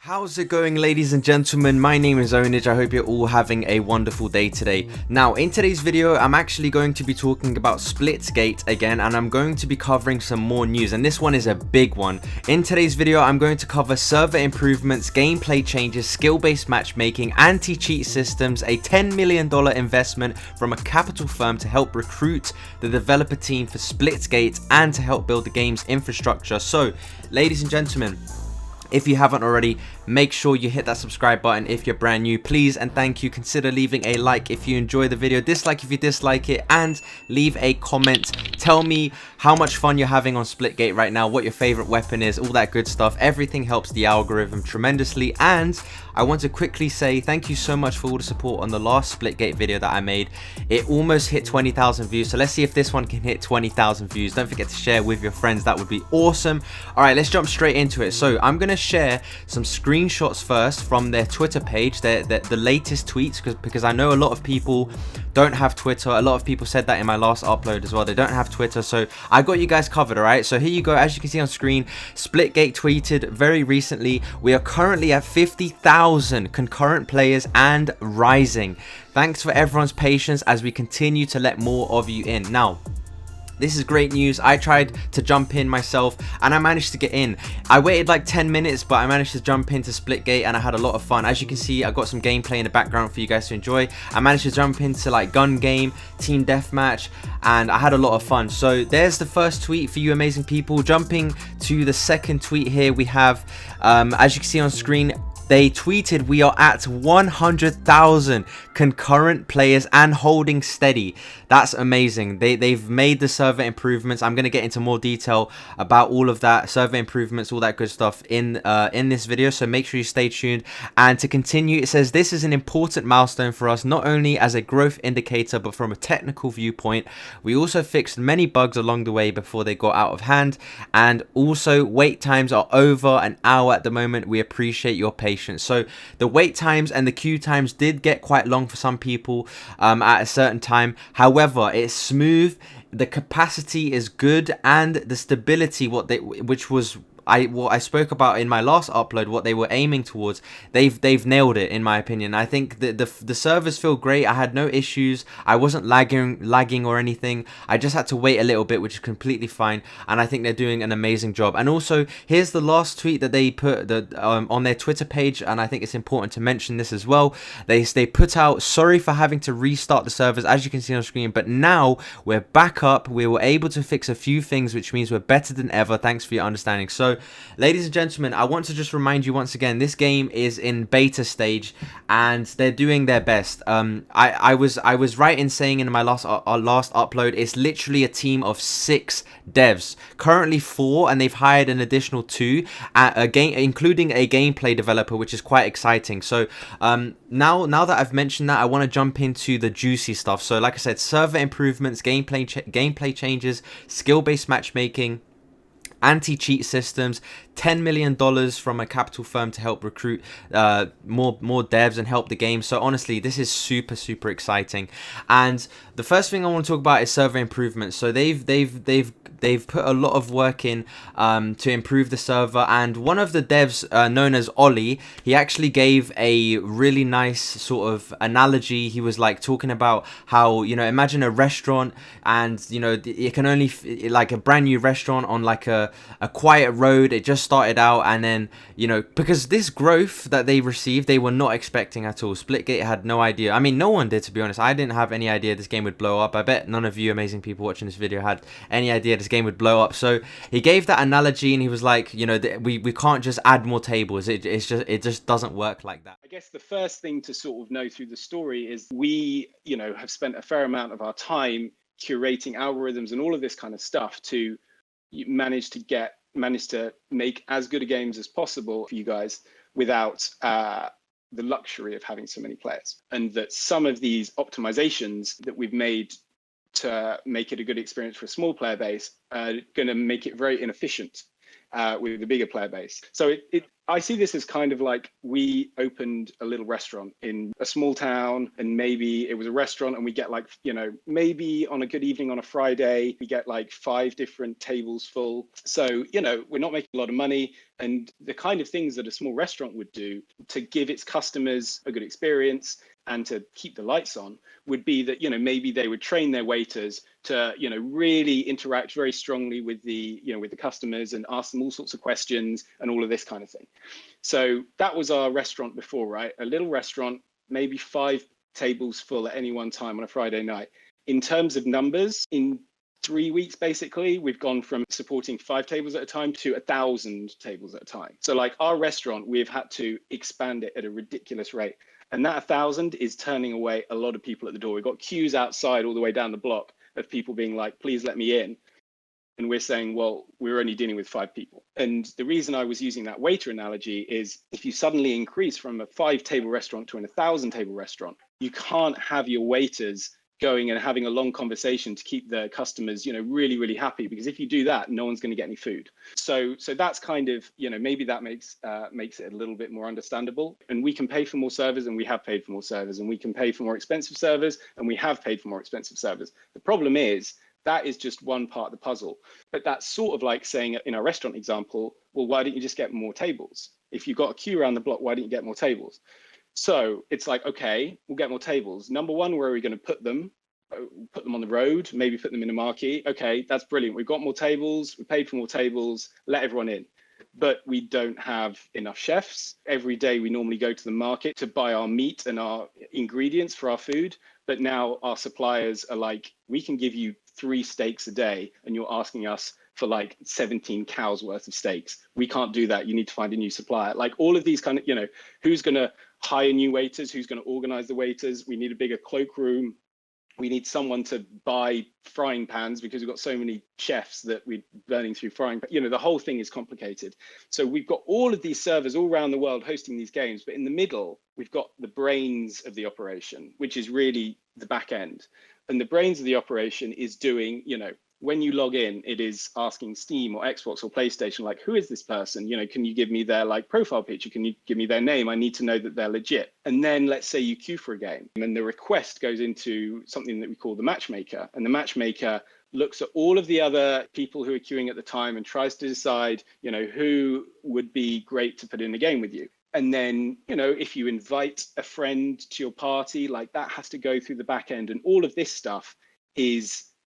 How's it going, ladies and gentlemen? My name is Ownage. I hope you're all having a wonderful day today. Now, in today's video, I'm actually going to be talking about Splitgate again, and I'm going to be covering some more news, and this one is a big one. In today's video, I'm going to cover server improvements, gameplay changes, skill-based matchmaking, anti-cheat systems, a $10 million investment from a capital firm to help recruit the developer team for Splitgate, and to help build the game's infrastructure. So, ladies and gentlemen, if you haven't already, make sure you hit that subscribe button if you're brand new, please, and thank you. Consider leaving a like if you enjoy the video, dislike if you dislike it, and leave a comment. Tell me how much fun you're having on Splitgate right now, what your favorite weapon is, all that good stuff. Everything helps the algorithm tremendously. And I want to quickly say thank you so much for all the support on the last Splitgate video that I made. It almost hit 20,000 views, so let's see if this one can hit 20,000 views. Don't forget to share with your friends, that would be awesome. All right, let's jump straight into it. So I'm gonna share some screenshots first from their Twitter page, the latest tweets, because I know a lot of people don't have Twitter. A lot of people said that in my last upload as well. They don't have Twitter, so I got you guys covered. All right, so here you go. As you can see on screen, Splitgate tweeted very recently, we are currently at 50,000 concurrent players and rising. Thanks for everyone's patience as we continue to let more of you in. Now, this is great news. I tried to jump in myself and I managed to get in. I waited like 10 minutes, but I managed to jump into Splitgate and I had a lot of fun. As you can see, I got some gameplay in the background for you guys to enjoy. I managed to jump into like gun game, team deathmatch, and I had a lot of fun. So there's the first tweet for you amazing people. Jumping to the second tweet here, we have, as you can see on screen, they tweeted, we are at 100,000 concurrent players and holding steady. That's amazing. They've made the server improvements. I'm going to get into more detail about all of that, server improvements, all that good stuff in this video, so make sure you stay tuned. And to continue, it says, this is an important milestone for us, not only as a growth indicator, but from a technical viewpoint. We also fixed many bugs along the way before they got out of hand, and also wait times are over an hour at the moment. We appreciate your patience. So the wait times and the queue times did get quite long for some people at a certain time. However, it's smooth, the capacity is good, and the stability, which was what I spoke about in my last upload, what they were aiming towards, they've nailed it in my opinion. I think the servers feel great. I had no issues. I wasn't lagging or anything. I just had to wait a little bit, which is completely fine, and I think they're doing an amazing job. And also, here's the last tweet that they put on their Twitter page, and I think it's important to mention this as well. They put out, sorry for having to restart the servers, as you can see on screen, but now we're back up. We were able to fix a few things, which means we're better than ever. Thanks for your understanding. So, ladies and gentlemen, I want to just remind you once again, this game is in beta stage and they're doing their best. I was right in saying in my last upload, it's literally a team of 6 devs, currently 4, and they've hired an additional 2, including a gameplay developer, which is quite exciting. So now that I've mentioned that, I want to jump into the juicy stuff. So like I said, server improvements, gameplay changes, skill-based matchmaking, anti-cheat systems, $10 million from a capital firm to help recruit more devs and help the game. So honestly, this is super exciting. And the first thing I want to talk about is server improvements. So they've put a lot of work in to improve the server, and one of the devs known as Ollie, he actually gave a really nice sort of analogy. He was like talking about how, you know, imagine a restaurant, and you know, it can only like a brand new restaurant on like a quiet road. It just started out, and then, you know, because this growth that they received, they were not expecting at all. Splitgate had no idea. I mean, no one did, to be honest. I didn't have any idea this game would blow up. I bet none of you amazing people watching this video had any idea this game would blow up. So he gave that analogy, and he was like, you know, we can't just add more tables. It just doesn't work like that. I guess the first thing to sort of know through the story is we, you know, have spent a fair amount of our time curating algorithms and all of this kind of stuff to manage to make as good a games as possible for you guys without the luxury of having so many players. And that some of these optimizations that we've made to make it a good experience for a small player base are going to make it very inefficient with the bigger player base. So I see this as kind of like we opened a little restaurant in a small town, and maybe it was a restaurant and we get like, you know, maybe on a good evening on a Friday, we get like 5 different tables full. So, you know, we're not making a lot of money. And the kind of things that a small restaurant would do to give its customers a good experience and to keep the lights on would be that, maybe they would train their waiters to, really interact very strongly with the, with the customers and ask them all sorts of questions and all of this kind of thing. So that was our restaurant before, right? A little restaurant, maybe 5 tables full at any one time on a Friday night. In terms of numbers, in 3 weeks, basically, we've gone from supporting 5 tables at a time to 1,000 tables at a time. So like our restaurant, we've had to expand it at a ridiculous rate. And that 1,000 is turning away a lot of people at the door. We've got queues outside all the way down the block of people being like, please let me in. And we're saying, well, we're only dealing with 5 people. And the reason I was using that waiter analogy is if you suddenly increase from a 5-table restaurant to an 1,000-table restaurant, you can't have your waiters going and having a long conversation to keep the customers, really, really happy, because if you do that, no one's going to get any food. So that's kind of, maybe that makes it a little bit more understandable. And we can pay for more servers, and we have paid for more servers, and we can pay for more expensive servers, and we have paid for more expensive servers. The problem is that is just one part of the puzzle. But that's sort of like saying in our restaurant example, well, why don't you just get more tables? If you've got a queue around the block, why don't you get more tables? So it's like, okay, we'll get more tables. Number one, where are we going to put them? Put them on the road, maybe put them in a marquee. Okay, that's brilliant. We've got more tables, we paid for more tables, let everyone in. But we don't have enough chefs. Every day we normally go to the market to buy our meat and our ingredients for our food. But now our suppliers are like, we can give you 3 steaks a day, and you're asking us for like 17 cows worth of steaks. We can't do that. You need to find a new supplier. Like all of these kind of, who's going to hire new waiters? Who's going to organize the waiters? We need a bigger cloakroom. We need someone to buy frying pans because we've got so many chefs that we're burning through frying. The whole thing is complicated. So we've got all of these servers all around the world hosting these games, but in the middle, we've got the brains of the operation, which is really the back end. And the brains of the operation is doing, when you log in, it is asking Steam or Xbox or PlayStation, like, who is this person? Can you give me their profile picture? Can you give me their name? I need to know that they're legit. And then let's say you queue for a game, and the request goes into something that we call the matchmaker. And the matchmaker looks at all of the other people who are queuing at the time and tries to decide, who would be great to put in a game with you. And then, if you invite a friend to your party, like that has to go through the back end. And all of this stuff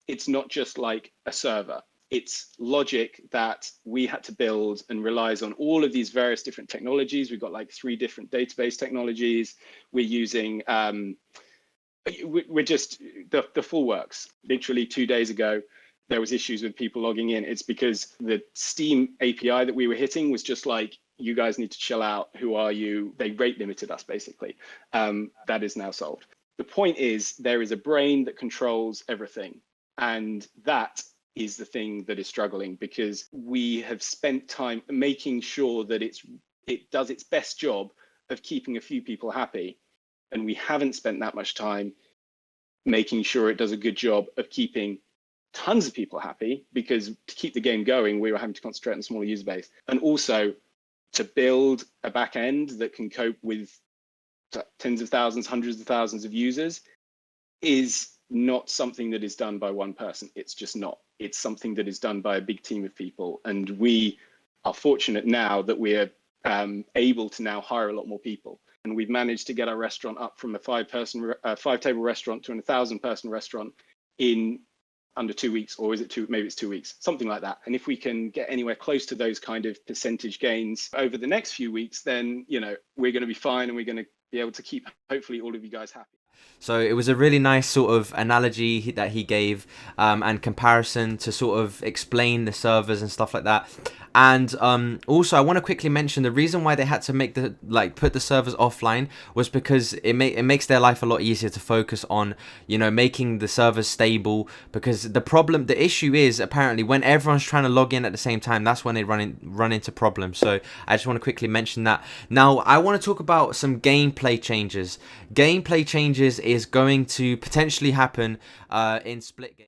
it's not just like a server. It's logic that we had to build and relies on all of these various different technologies. We've got like 3 different database technologies. We're using, we're just the full works. Literally 2 days ago, there was issues with people logging in. It's because the Steam API that we were hitting was just like, you guys need to chill out. Who are you? They rate limited us, basically. That is now solved. The point is, there is a brain that controls everything. And that is the thing that is struggling, because we have spent time making sure that it does its best job of keeping a few people happy. And we haven't spent that much time making sure it does a good job of keeping tons of people happy, because to keep the game going, we were having to concentrate on a smaller user base. And also to build a back end that can cope with tens of thousands, hundreds of thousands of users is not something that is done by one person. It's just not. It's something that is done by a big team of people. And we are fortunate now that we're able to now hire a lot more people. And we've managed to get our restaurant up from a 5-table restaurant to a 1,000-person restaurant in under 2 weeks, or is it maybe it's 2 weeks, something like that. And if we can get anywhere close to those kind of percentage gains over the next few weeks, then, we're going to be fine, and we're going to be able to keep, hopefully, all of you guys happy. So it was a really nice sort of analogy that he gave and comparison to sort of explain the servers and stuff like that. And also I want to quickly mention the reason why they had to make put the servers offline was because it makes their life a lot easier to focus on, making the servers stable, because the issue is apparently when everyone's trying to log in at the same time, that's when they run into problems. So I just want to quickly mention that. Now I want to talk about some gameplay changes. Gameplay changes is going to potentially happen in Splitgate.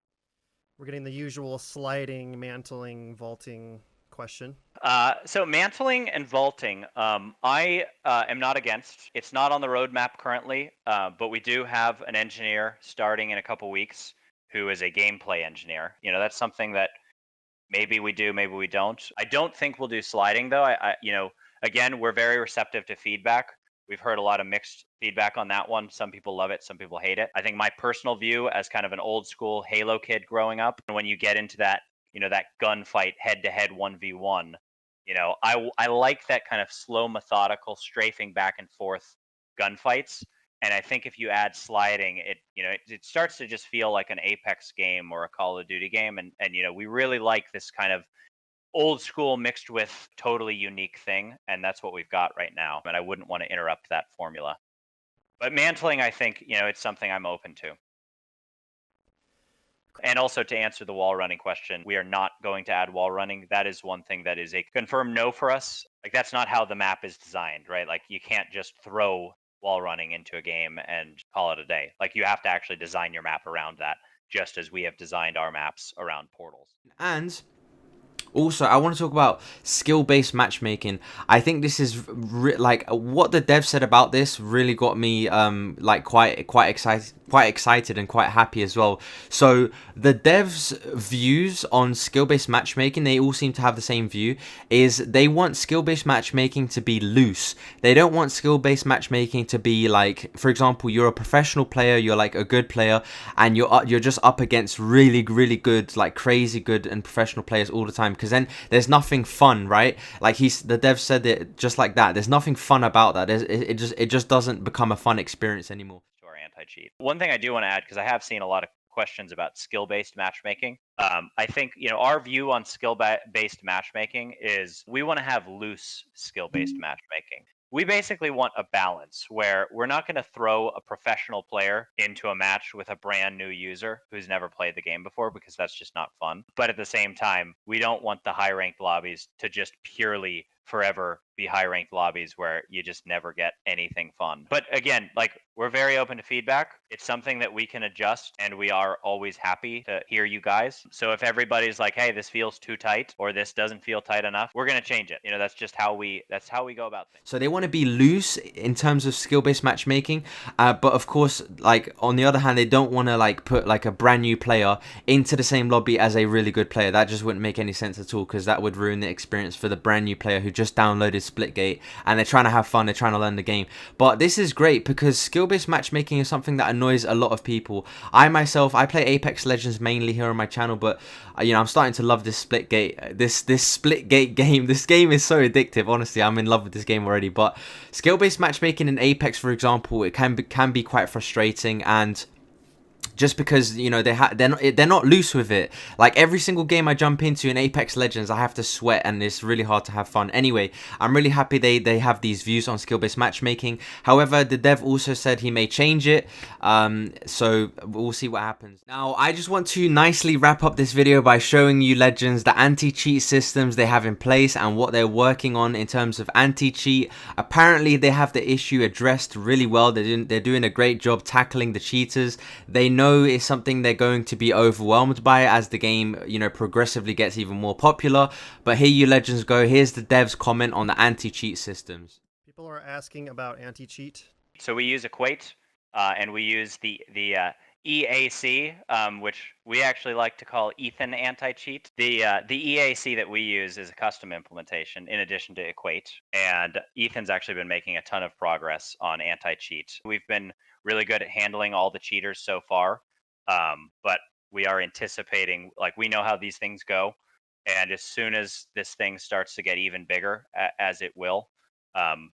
We're getting the usual sliding, mantling, vaulting question. So mantling and vaulting, I am not against. It's not on the roadmap currently, but we do have an engineer starting in a couple weeks who is a gameplay engineer. That's something that Maybe we do, maybe we don't. I don't think we'll do sliding though. Again, we're very receptive to feedback. We've heard a lot of mixed feedback on that one. Some people love it, some people hate it. I think my personal view as kind of an old school Halo kid growing up, when you get into that, that gunfight head to head 1v1, I like that kind of slow, methodical, strafing back and forth gunfights. And I think if you add sliding, it starts to just feel like an Apex game or a Call of Duty game. And we really like this kind of old school mixed with totally unique thing, and that's what we've got right now. And I wouldn't want to interrupt that formula. But mantling, I think, it's something I'm open to. And also, to answer the wall running question, we are not going to add wall running. That is one thing that is a confirmed no for us. Like, that's not how the map is designed, right? Like, you can't just throw wall running into a game and call it a day. Like, you have to actually design your map around that, just as we have designed our maps around portals. And also, I want to talk about skill-based matchmaking. I think this is like what the dev said about this really got me like quite excited and quite happy as well. So the devs' views on skill-based matchmaking, they all seem to have the same view, is they want skill-based matchmaking to be loose. They don't want skill-based matchmaking to be like, for example, you're a professional player, you're like a good player, and you're just up against really good, like crazy good and professional players all the time, because then there's nothing fun, right? Like the dev said it just like that. There's nothing fun about that. It just doesn't become a fun experience anymore. Anti-cheat. One thing I do want to add, because I have seen a lot of questions about skill-based matchmaking. I think our view on skill-based matchmaking is we want to have loose skill-based matchmaking. We basically want a balance where we're not going to throw a professional player into a match with a brand new user who's never played the game before, because that's just not fun. But at the same time, we don't want the high-ranked lobbies to just purely forever be high-ranked lobbies where you just never get anything fun. But again, like, we're very open to feedback. It's something that we can adjust, and we are always happy to hear you guys. So if everybody's like, hey, this feels too tight, or this doesn't feel tight enough, we're going to change it. That's just how we go about things. So they want to be loose in terms of skill-based matchmaking, but of course, like, on the other hand, they don't want to like put like a brand new player into the same lobby as a really good player. That just wouldn't make any sense at all, because that would ruin the experience for the brand new player who just downloaded Splitgate and they're trying to have fun, they're trying to learn the game. But this is great because skill-based matchmaking is something that annoys a lot of people. I play Apex Legends mainly here on my channel, but I'm starting to love this Splitgate game. This game is so addictive. Honestly, I'm in love with this game already. But skill-based matchmaking in Apex, for example, it can be quite frustrating, and just because they're not loose with it. Like, every single game I jump into in Apex Legends, I have to sweat, and it's really hard to have fun. Anyway, I'm really happy they have these views on skill-based matchmaking. However, the dev also said he may change it, so we'll see what happens. Now, I just want to nicely wrap up this video by showing you, Legends, the anti-cheat systems they have in place and what they're working on in terms of anti-cheat. Apparently, they have the issue addressed really well. They're doing a great job tackling the cheaters. They know is something they're going to be overwhelmed by as the game progressively gets even more popular. But here you legends go. Here's the dev's comment on the anti-cheat systems. People are asking about anti-cheat. So we use Equate, and we use the EAC, which we actually like to call Ethan anti-cheat. The EAC that we use is a custom implementation in addition to Equate, and Ethan's actually been making a ton of progress on anti-cheat. We've been really good at handling all the cheaters so far, but we are anticipating, like, we know how these things go, and as soon as this thing starts to get even bigger, as it will,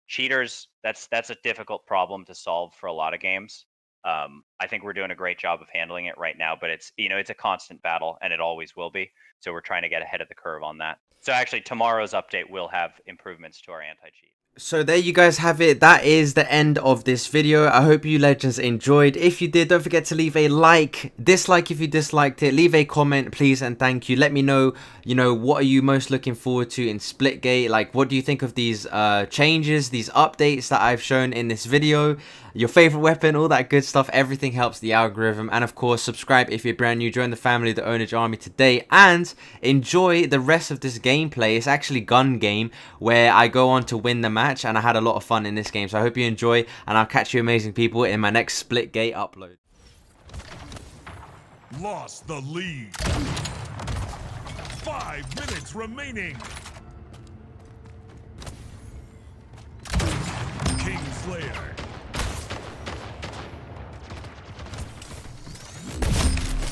cheaters, that's a difficult problem to solve for a lot of games. I think we're doing a great job of handling it right now, but it's a constant battle, and it always will be. So we're trying to get ahead of the curve on that. So actually, tomorrow's update will have improvements to our anti-cheat. So there you guys have it. That is the end of this video. I hope you legends enjoyed. If you did, don't forget to leave a like, dislike if you disliked it, leave a comment please, and thank you. Let me know, what are you most looking forward to in Splitgate? Like, what do you think of these changes, these updates that I've shown in this video? Your favorite weapon, all that good stuff. Everything helps the algorithm. And of course, subscribe if you're brand new. Join the family of the Ownage army today and enjoy the rest of this gameplay. It's actually gun game where I go on to win the match, and I had a lot of fun in this game. So I hope you enjoy, and I'll catch you amazing people in my next Splitgate upload. Lost the lead. 5 minutes remaining. Kingslayer.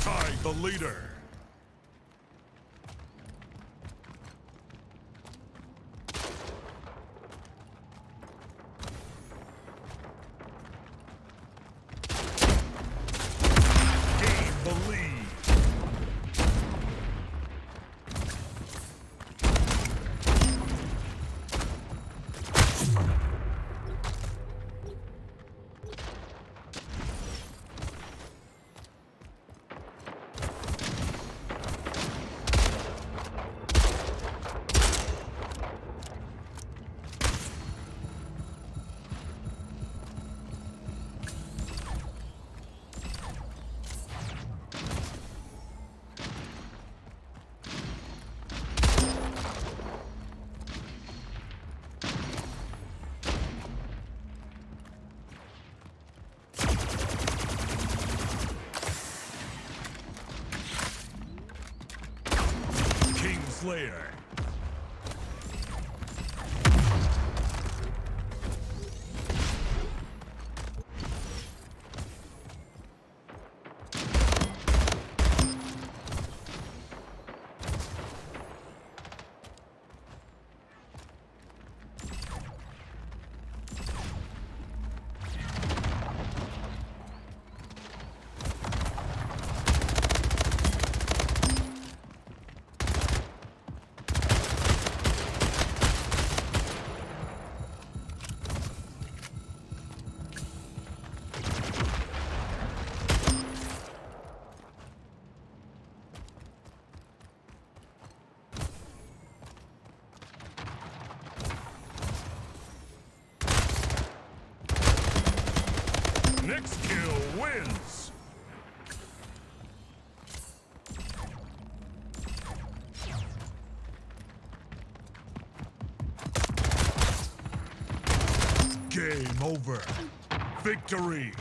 Tied the leader. Gain the lead. Kingslayer. Next kill wins. Game over. Victory.